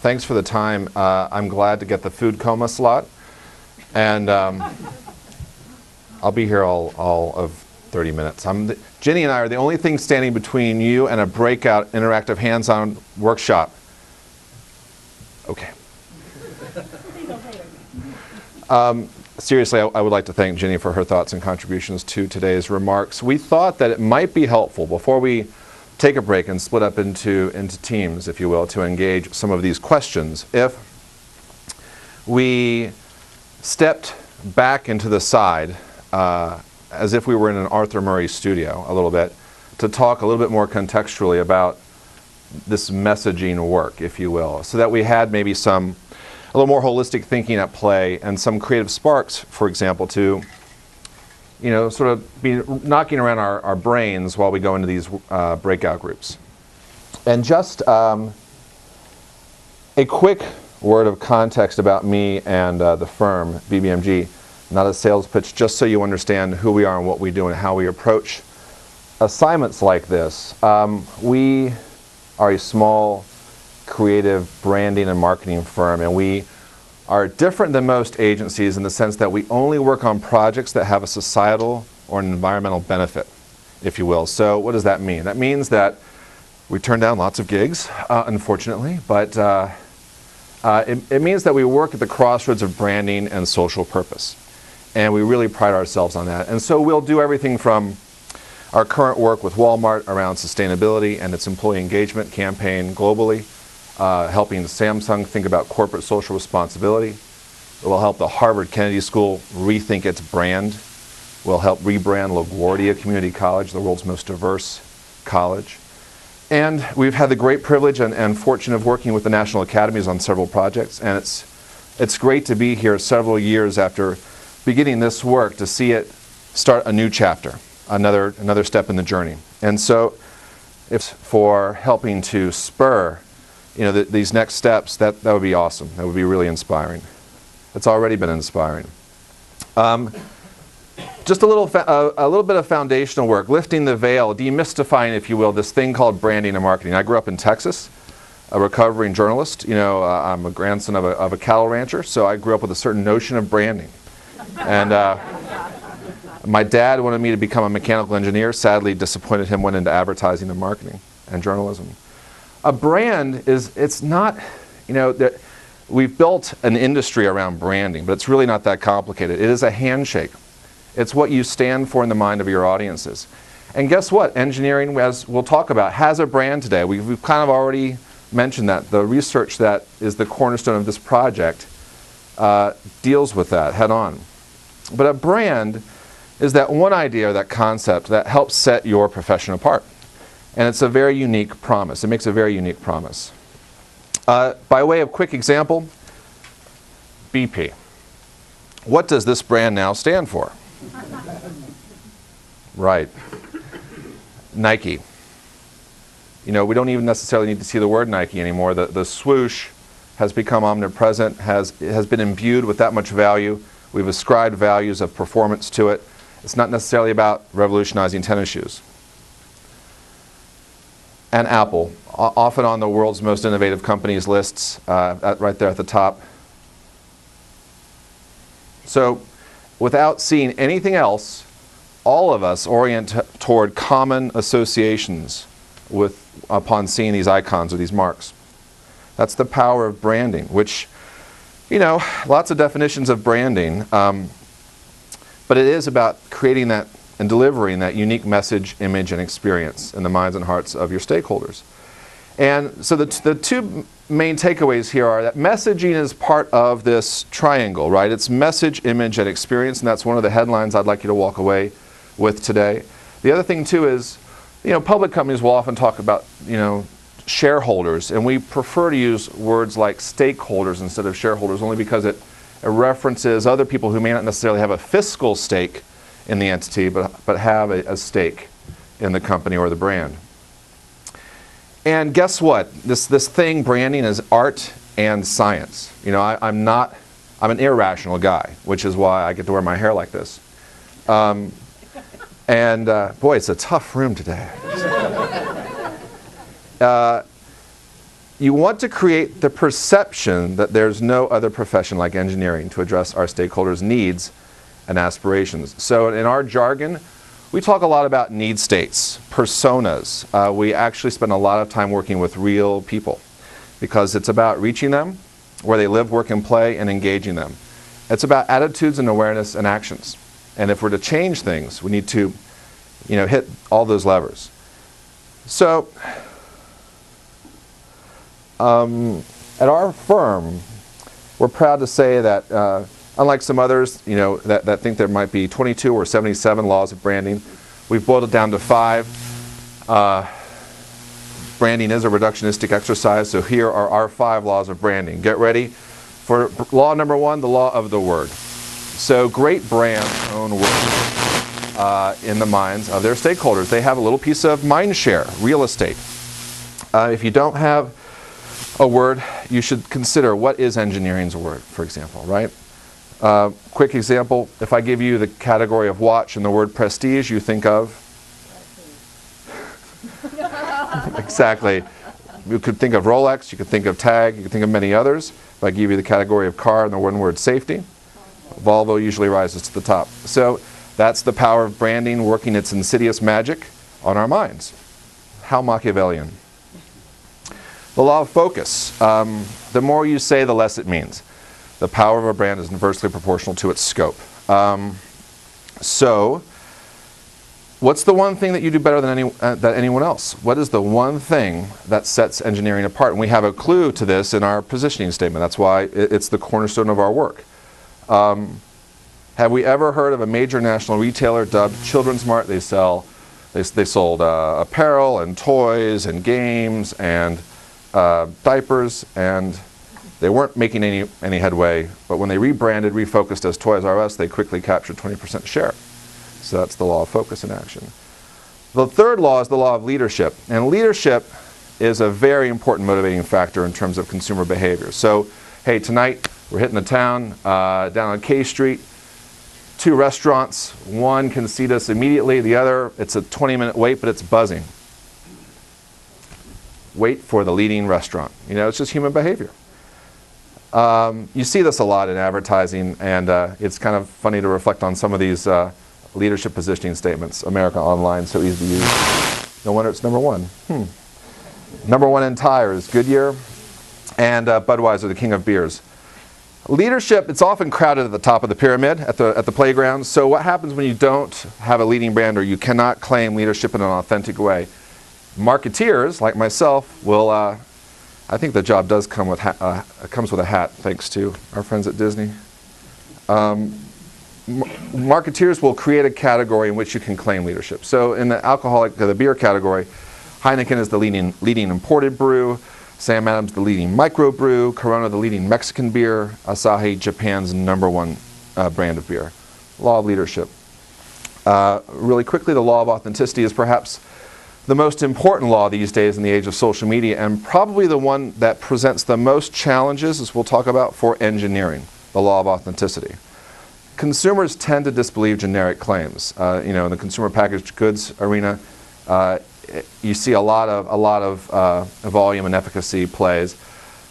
Thanks for the time. I'm glad to get the food coma slot. And I'll be here all of 30 minutes. Ginny and I are the only thing standing between you and a breakout interactive hands-on workshop. Okay. Seriously, I would like to thank Ginny for her thoughts and contributions to today's remarks. We thought that it might be helpful before we take a break and split up into teams, if you will, to engage some of these questions. If we stepped back into the side, as if we were in an Arthur Murray studio a little bit, to talk a little bit more contextually about this messaging work, if you will, so that we had maybe a little more holistic thinking at play and some creative sparks, for example, to sort of be knocking around our brains while we go into these breakout groups. And just a quick word of context about me and the firm, BBMG, not a sales pitch, just so you understand who we are and what we do and how we approach assignments like this. We are a small, creative branding and marketing firm, and we are different than most agencies in the sense that we only work on projects that have a societal or an environmental benefit, if you will. So what does that mean? That means that we turn down lots of gigs, unfortunately, but it means that we work at the crossroads of branding and social purpose. And we really pride ourselves on that. And so we'll do everything from our current work with Walmart around sustainability and its employee engagement campaign globally, helping Samsung think about corporate social responsibility. It will help the Harvard Kennedy School rethink its brand. We'll help rebrand LaGuardia Community College, the world's most diverse college. And we've had the great privilege and fortune of working with the National Academies on several projects. And it's great to be here several years after beginning this work to see it start a new chapter, another step in the journey. And so if for helping to spur these next steps, that would be awesome. That would be really inspiring. It's already been inspiring. Just a little bit of foundational work, lifting the veil, demystifying, if you will, this thing called branding and marketing. I grew up in Texas, a recovering journalist. I'm a grandson of a cattle rancher, so I grew up with a certain notion of branding. And my dad wanted me to become a mechanical engineer. Sadly, disappointed him, went into advertising and marketing and journalism. A brand it's not, we've built an industry around branding, but it's really not that complicated. It is a handshake. It's what you stand for in the mind of your audiences. And guess what? Engineering, as we'll talk about, has a brand today. We've kind of already mentioned that. The research that is the cornerstone of this project deals with that head on. But a brand is that one idea or that concept that helps set your profession apart. And it's a very unique promise. It makes a very unique promise. By way of quick example, BP. What does this brand now stand for? Right. Nike. We don't even necessarily need to see the word Nike anymore. The swoosh has become omnipresent, has been imbued with that much value. We've ascribed values of performance to it. It's not necessarily about revolutionizing tennis shoes. And Apple, often on the world's most innovative companies lists, right there at the top. So, without seeing anything else, all of us orient toward common associations upon seeing these icons or these marks. That's the power of branding, which, lots of definitions of branding, but it is about creating that and delivering that unique message, image, and experience in the minds and hearts of your stakeholders. And so the two main takeaways here are that messaging is part of this triangle, right? It's message, image, and experience, and that's one of the headlines I'd like you to walk away with today. The other thing, too, is, public companies will often talk about, shareholders, and we prefer to use words like stakeholders instead of shareholders, only because it references other people who may not necessarily have a fiscal stake in the entity, but have a stake in the company or the brand. And guess what? This thing, branding, is art and science. I'm an irrational guy, which is why I get to wear my hair like this. Boy, it's a tough room today. You want to create the perception that there's no other profession like engineering to address our stakeholders' needs and aspirations. So in our jargon, we talk a lot about need states, personas. We actually spend a lot of time working with real people because it's about reaching them where they live, work, and play, and engaging them. It's about attitudes and awareness and actions. And if we're to change things, we need to, hit all those levers. So, at our firm, we're proud to say that unlike some others, that think there might be 22 or 77 laws of branding, we've boiled it down to 5. Branding is a reductionistic exercise, so here are our 5 laws of branding. Get ready for law number 1, the law of the word. So great brands own words in the minds of their stakeholders. They have a little piece of mind share, real estate. If you don't have a word, you should consider what is engineering's word, for example, right? Quick example, if I give you the category of watch and the word prestige, you think of? Exactly. You could think of Rolex, you could think of Tag, you could think of many others. If I give you the category of car and the one word safety, Volvo usually rises to the top. So that's the power of branding working its insidious magic on our minds. How Machiavellian. The law of focus. The more you say, the less it means. The power of a brand is inversely proportional to its scope. So, what's the one thing that you do better than anyone else? What is the one thing that sets engineering apart? And we have a clue to this in our positioning statement. That's why it's the cornerstone of our work. Have we ever heard of a major national retailer dubbed Children's Mart? They sold apparel and toys and games and diapers, and they weren't making any headway, but when they rebranded, refocused as Toys R Us, they quickly captured 20% share. So that's the law of focus in action. The third law is the law of leadership, and leadership is a very important motivating factor in terms of consumer behavior. So, hey, tonight we're hitting the town, down on K Street, 2 restaurants, one can seat us immediately, the other, it's a 20-minute wait, but it's buzzing. Wait for the leading restaurant. It's just human behavior. You see this a lot in advertising, and it's kind of funny to reflect on some of these leadership positioning statements. America Online, so easy to use. No wonder it's number 1. Number 1 in tires, Goodyear, and Budweiser, the king of beers. Leadership, it's often crowded at the top of the pyramid, at the playground. So what happens when you don't have a leading brand or you cannot claim leadership in an authentic way? Marketeers, like myself, will, I think the job does come with comes with a hat, thanks to our friends at Disney. Marketeers will create a category in which you can claim leadership. So in the beer category, Heineken is the leading imported brew, Sam Adams the leading microbrew, Corona the leading Mexican beer, Asahi Japan's #1 brand of beer. Law of leadership. Really quickly, the law of authenticity is perhaps the most important law these days in the age of social media, and probably the one that presents the most challenges, as we'll talk about, for engineering, the law of authenticity. Consumers tend to disbelieve generic claims. In the consumer packaged goods arena, you see a lot of volume and efficacy plays.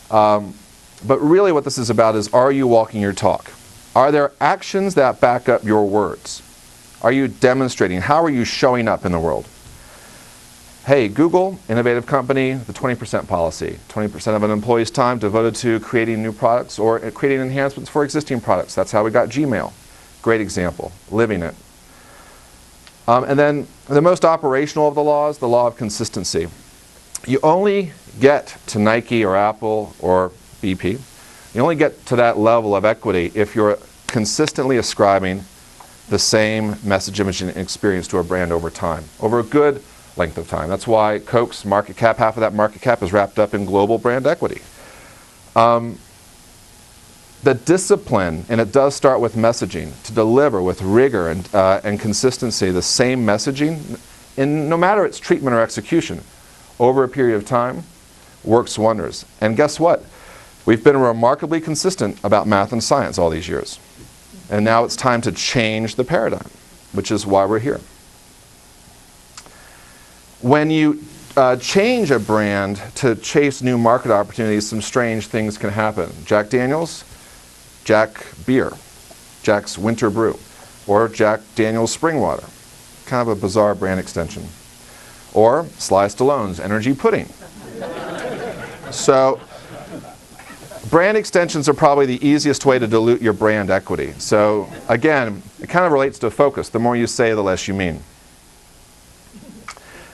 But really what this is about is, are you walking your talk? Are there actions that back up your words? Are you demonstrating? How are you showing up in the world? Hey, Google, innovative company, the 20% policy. 20% of an employee's time devoted to creating new products or creating enhancements for existing products. That's how we got Gmail. Great example, living it. And then the most operational of the laws, the law of consistency. You only get to Nike or Apple or BP, you only get to that level of equity if you're consistently ascribing the same message, image, and experience to a brand over time, over a good length of time. That's why Coke's market cap, half of that market cap is wrapped up in global brand equity. The discipline, and it does start with messaging, to deliver with rigor and consistency the same messaging, in no matter its treatment or execution, over a period of time, works wonders. And guess what? We've been remarkably consistent about math and science all these years. And now it's time to change the paradigm, which is why we're here. When you change a brand to chase new market opportunities, some strange things can happen. Jack Daniels, Jack Beer, Jack's Winter Brew, or Jack Daniels Spring Water. Kind of a bizarre brand extension. Or Sly Stallone's Energy Pudding. So brand extensions are probably the easiest way to dilute your brand equity. So again, it kind of relates to focus. The more you say, the less you mean.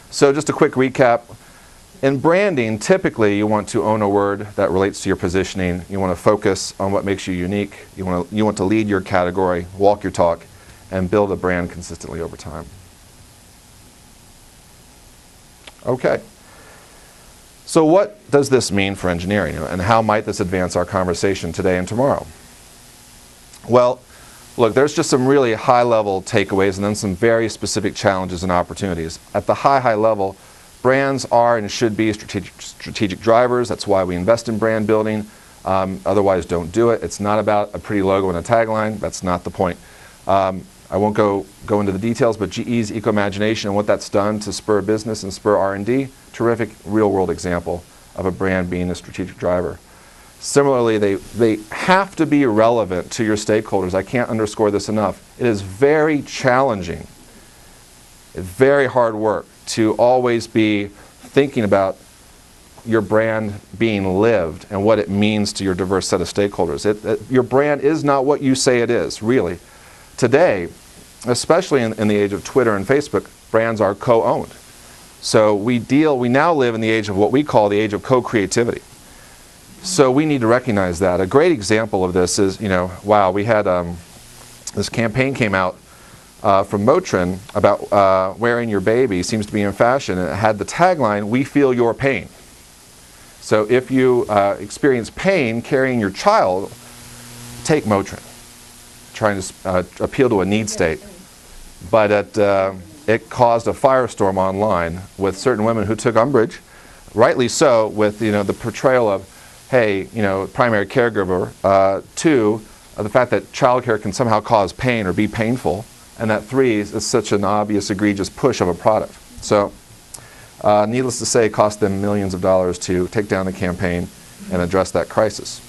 So just a quick recap. In branding, typically you want to own a word that relates to your positioning. You want to focus on what makes you unique. You want to lead your category, walk your talk, and build a brand consistently over time. Okay. So what does this mean for engineering, and how might this advance our conversation today and tomorrow? Well, look, there's just some really high-level takeaways and then some very specific challenges and opportunities. At the high level, brands are and should be strategic drivers. That's why we invest in brand building. Otherwise, don't do it. It's not about a pretty logo and a tagline. That's not the point. I won't go into the details, but GE's Eco-Imagination and what that's done to spur business and spur R&D, terrific real-world example of a brand being a strategic driver. Similarly, they have to be relevant to your stakeholders. I can't underscore this enough. It is very challenging, very hard work to always be thinking about your brand being lived and what it means to your diverse set of stakeholders. Your brand is not what you say it is, really. Today, especially in the age of Twitter and Facebook, brands are co-owned. So we now live in the age of what we call the age of co-creativity. So we need to recognize that. A great example of this is, wow, we had this campaign came out from Motrin about wearing your baby seems to be in fashion, and it had the tagline, "We feel your pain." So if you experience pain carrying your child, take Motrin. Trying to appeal to a need state. But it caused a firestorm online with certain women who took umbrage, rightly so, with the portrayal of, hey, primary caregiver, two, the fact that childcare can somehow cause pain or be painful, and that three is such an obvious, egregious push of a product. So, needless to say, it cost them millions of dollars to take down the campaign and address that crisis.